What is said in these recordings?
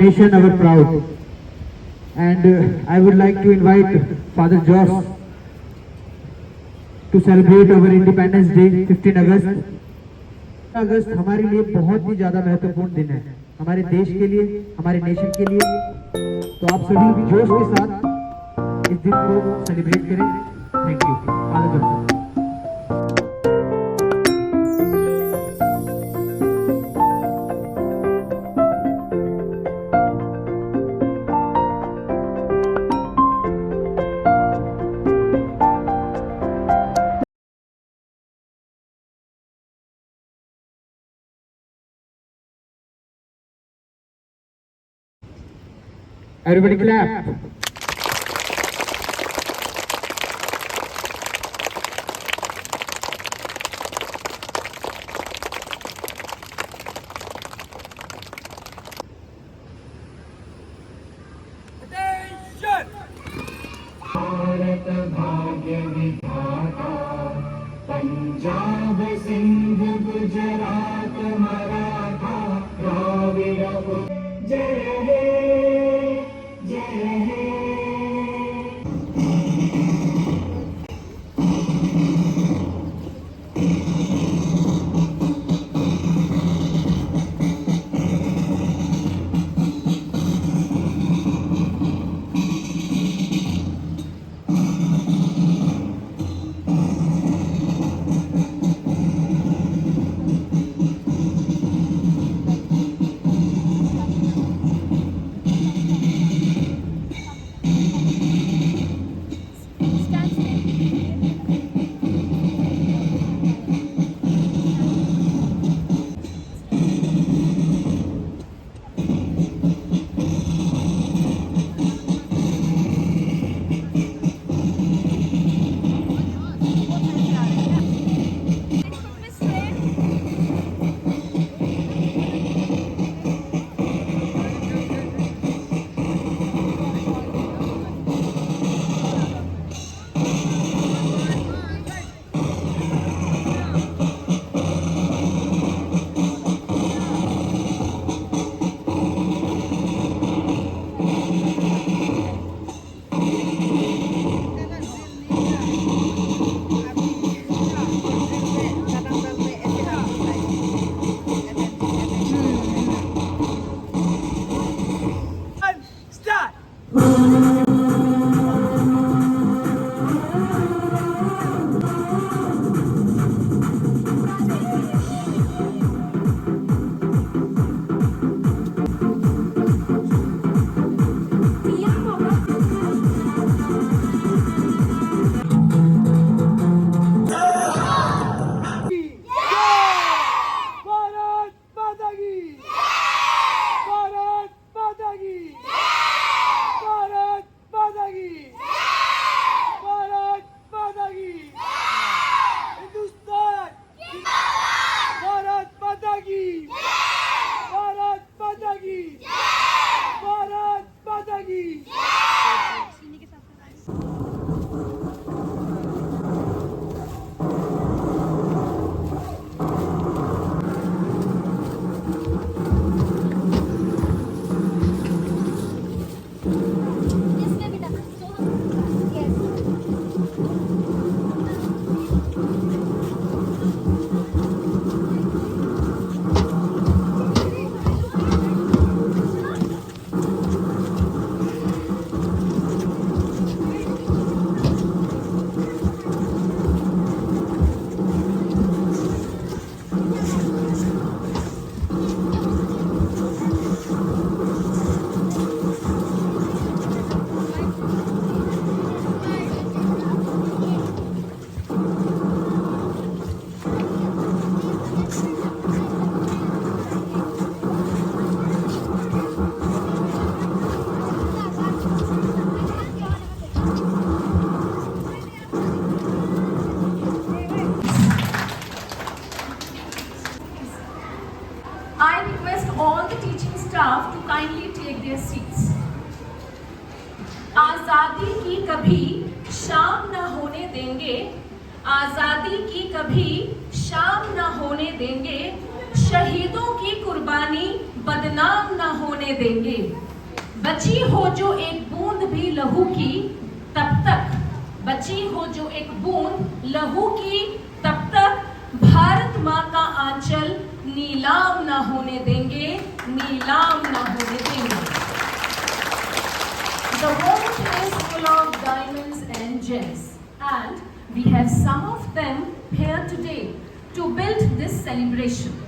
nation, our proud. And I would like to invite Father Josh to celebrate our Independence Day, 15 August. अगस्त हमारे लिए बहुत ही ज्यादा महत्वपूर्ण दिन है, हमारे देश के लिए, हमारे नेशन के लिए। तो आप सभी जोश के साथ इस दिन को सेलिब्रेट करें। Thank you. Father George. Everybody clap. Attention! Bharat भाग्य विधाता, पंजाब सिंध गुजरात मराठा द्राविड़ जय हे जय हे। all the teaching staff to kindly take their seats. आजादी की कभी शाम न होने देंगे, आजादी की कभी शाम न होने देंगे, शहीदों की कुर्बानी बदनाम न होने देंगे। बची हो जो एक बूंद भी लहू की तब तक, बची हो जो एक बूंद लहू की तब तक भारत माँ का आंचल नीलाम न होने देंगे, नीलाम न होने देंगे। The world is full of diamonds and gems, and we have some of them here today to build this celebration.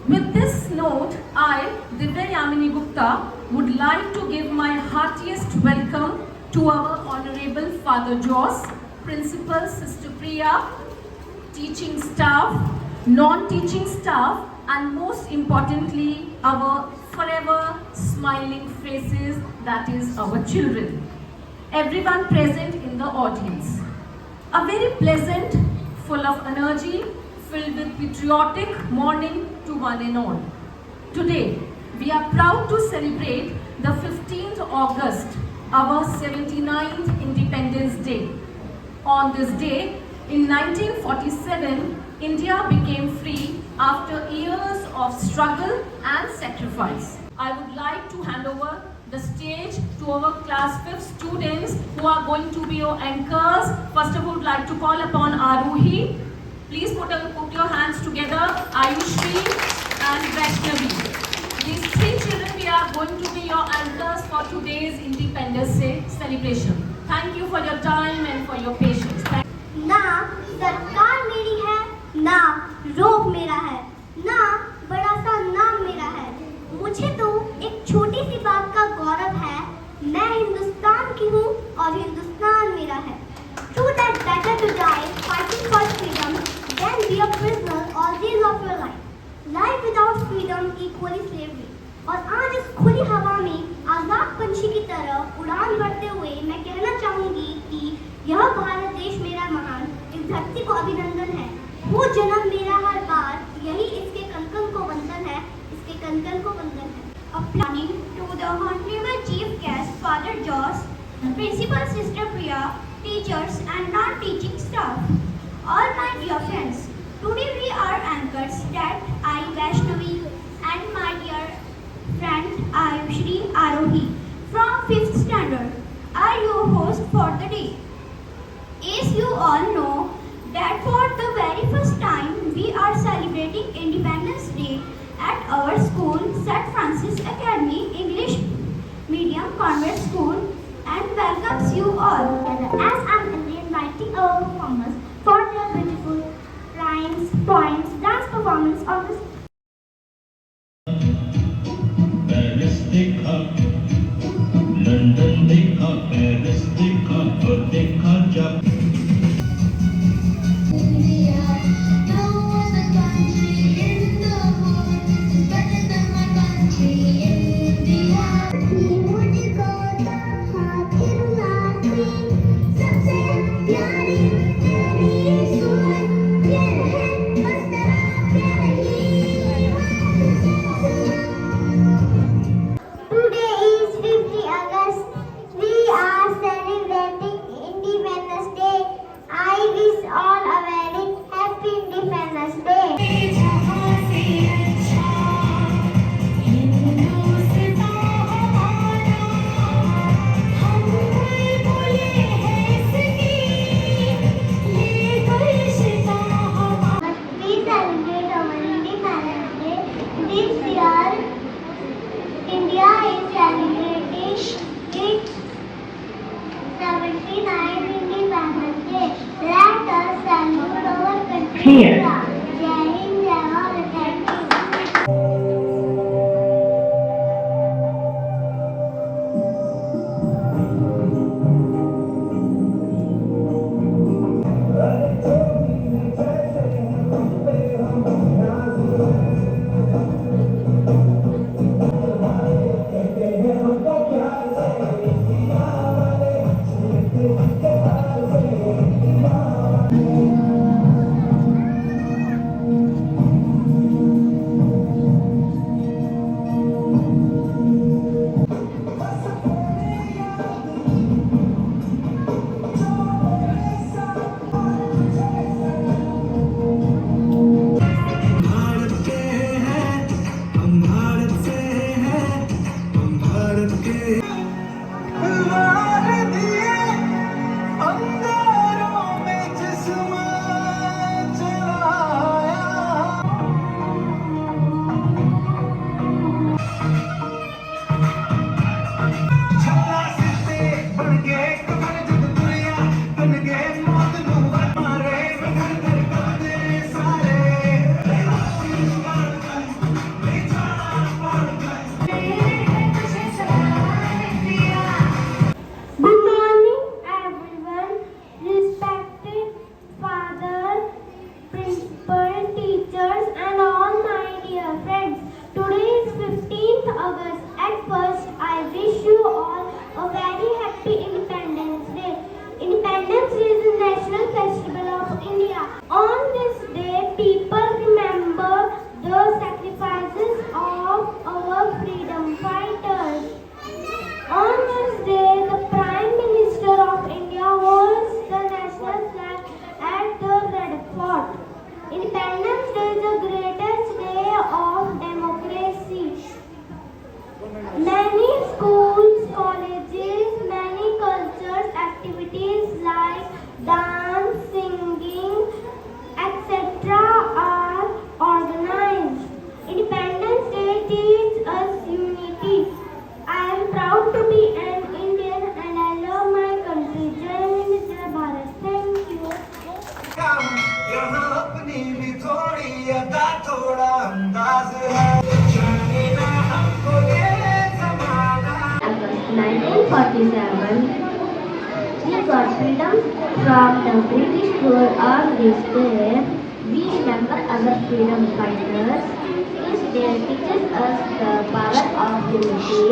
With this note, I, Divya Yamini Gupta, would like to give my heartiest welcome to our Honorable Father Joss, Principal Sister Priya, teaching staff, non-teaching staff, and most importantly, our forever smiling faces, that is our children. Everyone present in the audience. A very pleasant, full of energy, filled with patriotic morning to one and all. Today, we are proud to celebrate the 15th August, our 79th Independence Day. On this day, in 1947, India became free after years of struggle and sacrifice. I would like to hand over the stage to our class 5 students who are going to be your anchors. First of all, I would like to call upon Aruhi. Please put your hands together, Ayushri and Vaishnavi. These three children, we are going to be your anchors for today's Independence Day celebration. Thank you for your time and for your patience. ना सरकार मेरी है, ना रोग मेरा है, ना बड़ा सा नाम मेरा है। मुझे तो एक छोटी सी बात का गौरव है, मैं हिंदुस्तान की हूँ और हिंदुस्तान मेरा है। True that better to die fighting for freedom than be a prisoner all days of your life. Life without freedom equally slavery. और आज इस खुली हवा में आजाद पंछी की तरह उड़ान भरते हुए मैं कहना चाहूँगी कि यह भारत देश मेरा महान, इस धरती को अभिनंदन है। वो जन्म मेरा हर बार, यही इसके कंकन को बंधन है, इसके कंकन को बंधन है। Applying to the Honorable Chief Guest Father Joss, Principal Sister Priya, teachers and non-teaching staff. All my dear friends, today we are anchors that I Vaishnavi and my dear friend Ayushri Arohi from 5th standard are your host for the day. As you all know that for the very first time we are celebrating Independence Day at our school, St. Francis Academy English Medium Convent School, and welcomes you all. As I am inviting our performers for their beautiful rhymes, poems, dance performance on the Paris देखा, London देखा, Paris देखा और देखा जब Today is 50 August. We are celebrating 1947, we got freedom from the British rule. On this day, we remember our freedom fighters. This day teaches us the power of unity.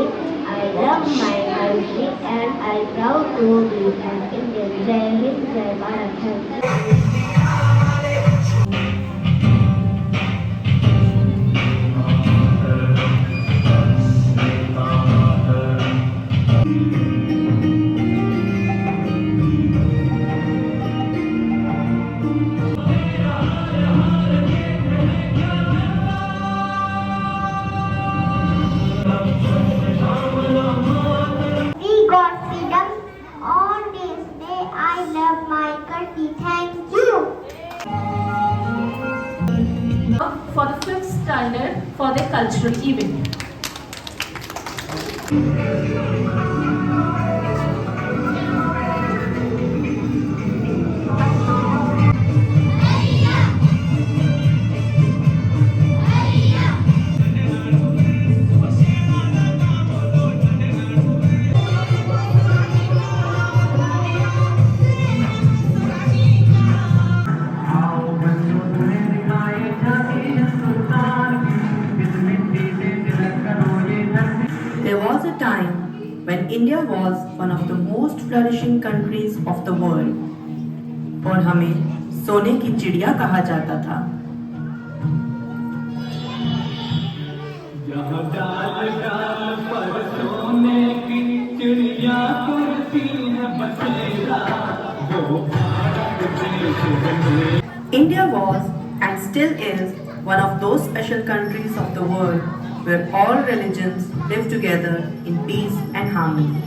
I love my country and I am proud to be an Indian. Jai Hind, Jai Bharat. We got freedom on this day. I love my country. Thank you. For the 5th standard for the cultural event. There was a time when India was one of the most flourishing countries of the world और हमें सोने की चिड़िया कहा जाता था। जहाँ डाल डाल पर सोने की चिड़िया करती है बसेरा, वो भारत देश है। India was and still is one of those special countries of the world where all religions live together in peace and harmony.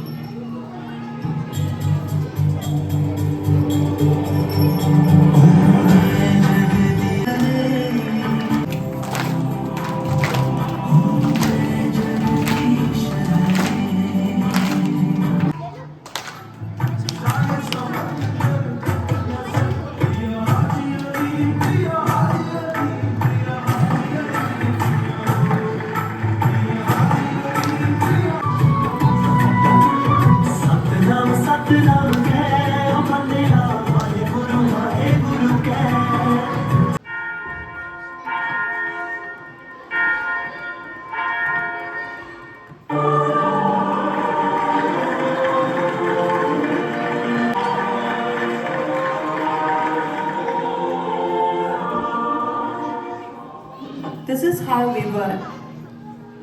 This is how we were,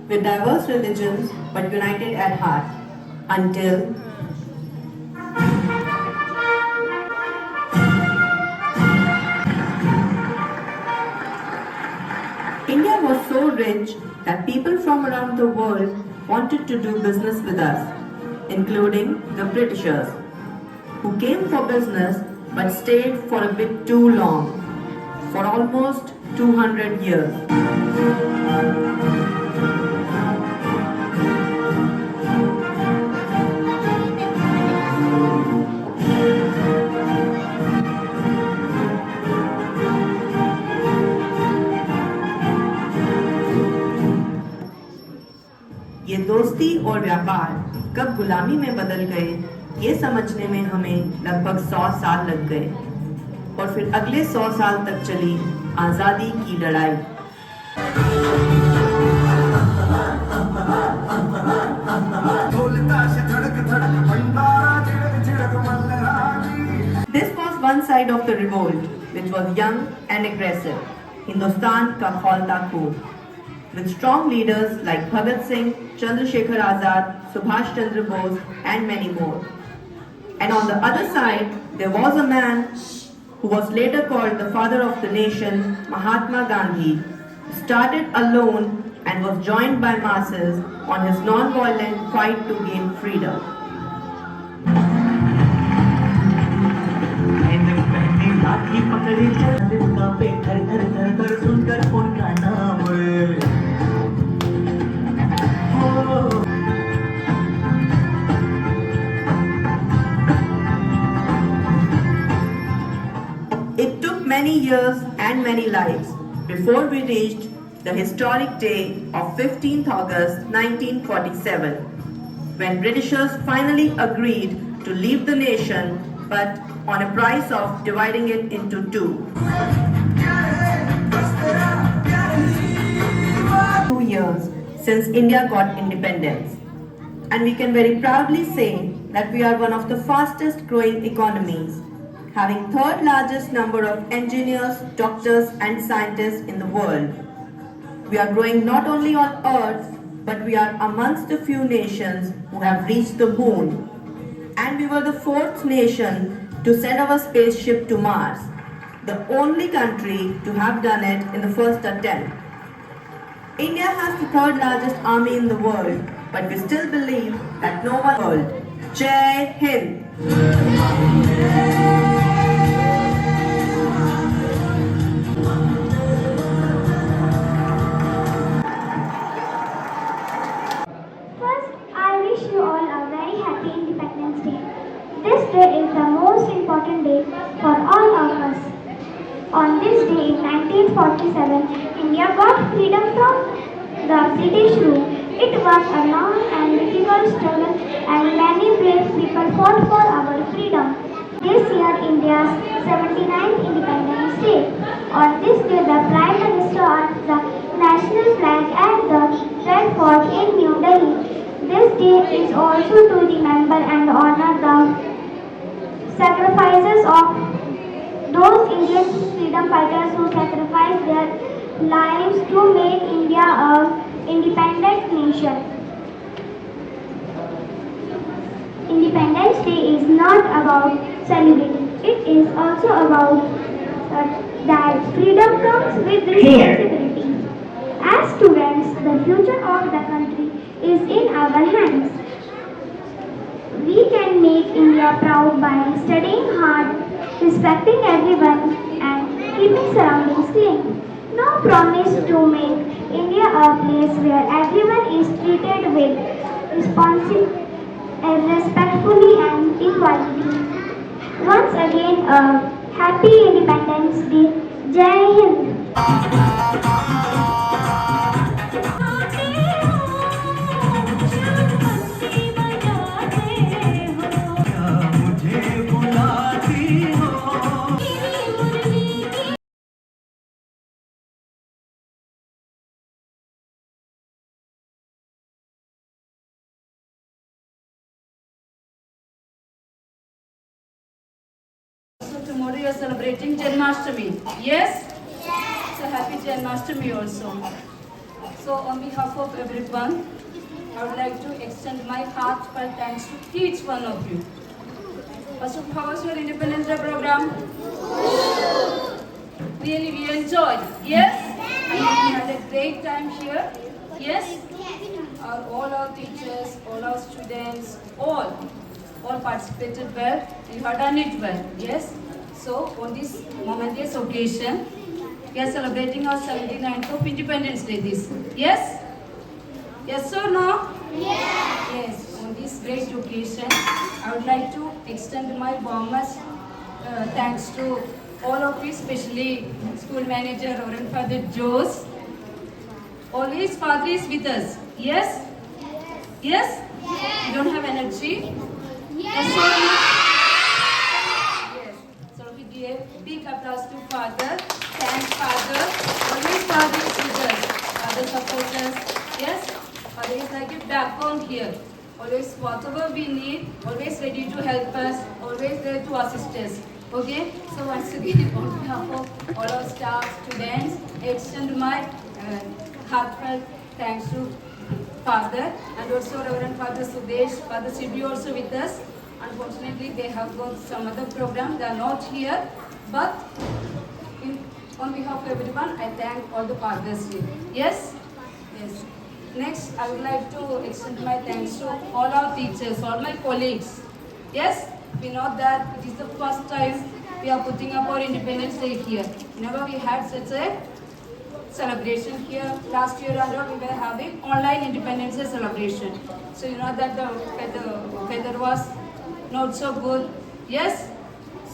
with diverse religions but united at heart, until India was so rich that people from around the world wanted to do business with us, including the Britishers, who came for business but stayed for a bit too long, for almost 200 years. ये दोस्ती और व्यापार कब गुलामी में बदल गए, ये समझने में हमें लगभग 100 साल लग गए और फिर अगले 100 साल तक चली आजादी की लड़ाई। This was one side of the revolt, which was young and aggressive, Hindustan का हौलदा coup, with strong leaders like Bhagat Singh, Chandrasekhar Azad, Subhash Chandra Bose, and many more. And on the other side, there was a man who was later called the father of the nation, Mahatma Gandhi, who started alone and was joined by masses on his non-violent fight to gain freedom. It took many years and many lives before we reached the historic day of 15th August 1947, when Britishers finally agreed to leave the nation, but on a price of dividing it into two. 2 years since India got independence, and we can very proudly say that we are one of the fastest growing economies, having third largest number of engineers, doctors and scientists in the world. We are growing not only on earth, but we are amongst the few nations who have reached the moon. And we were the fourth nation to send our spaceship to Mars, the only country to have done it in the first attempt. India has the third largest army in the world, but we still believe that no one world. Jai Hind! First, I wish you all a very happy Independence Day. This day is the most important day for all of us. On this day in 1947, India got freedom from the British rule. It was a long and difficult struggle and many brave people fought for our freedom. This year, India's 79th Independence Day. On this day, the Prime Minister honored the national flag at the Red Fort in New Delhi. This day is also to remember and honor the sacrifices of those Indian freedom fighters who sacrificed their lives to make India an independent nation. Independence Day is not about celebrating. It is also about that freedom comes with responsibility. As students, the future of the country is in our hands. We can make India proud by studying hard, respecting everyone, and keeping surroundings clean. No promise to make India a place where everyone is treated with respectfully and equality. Once again, a happy Independence Day. Jai Hind! So tomorrow you are celebrating Janmashtami. Yes? Yes. It's a happy Janmashtami also. So on behalf of everyone, I would like to extend my heartfelt thanks to each one of you. Also, how was your Independence Day program? Really, we enjoyed. Yes? And we had a great time here. Yes? All our teachers, all our students, all participated well. You have done it well. Yes? So, on this momentous occasion, we are celebrating our 79th of Independence Day this. Yes? Yes or no? Yes. Yes. On this great occasion, I would like to extend my warmest thanks to all of you, especially school manager Reverend Father Jose. Always Father is with us. Yes? Yes? Yes. You don't have energy? Yes or no? Yes. So we give big applause to Father. Thanks Father. Always Father is with us. Father supports us. Yes? Father is like a backbone here. Always whatever we need, always ready to help us, always there to assist us. Okay? So once again, on behalf of all our staff, students, I extend my heartfelt thanks to Father and also Reverend Father Sudesh, Father Sibi also with us. Unfortunately, they have got some other program. They are not here. But on behalf of everyone, I thank all the fathers here. Yes? Yes. Next, I would like to extend my thanks to all our teachers, all my colleagues. Yes? We know that it is the first time we are putting up our Independence Day here. Never we had such a celebration here. Last year we were having online Independence Day celebration. So you know that the weather was not so good. Yes?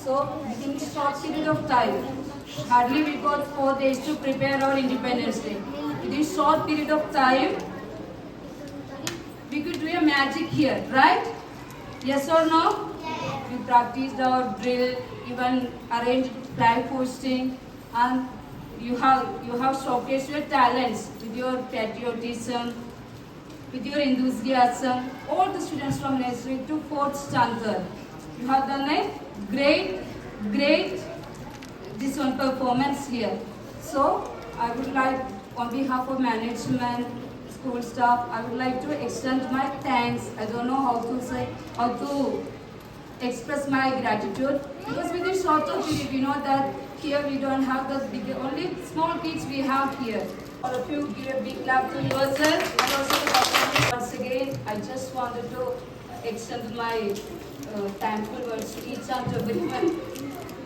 So within this short period of time, hardly we got 4 days to prepare our Independence Day. In this short period of time, we could do a magic here, right? Yes or no? Yes. We practiced our drill, even arranged flag posting, and you have showcased your talents with your patriotism, with your enthusiasm. All the students from nursery to 4th standard, you have done a great this one performance here. So I would like, on behalf of management, school staff, I would like to extend my thanks. I don't know how to express my gratitude, because with this short of period, we know that here we don't have the big, only small kids we have here. All of you give a big clap to yourself and also to government. Once again, I just wanted to extend my thankful words to each and everyone.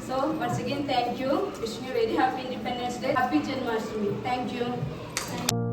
So once again, thank you. Wishing you a very happy Independence Day. Happy Janmashtami. Thank you.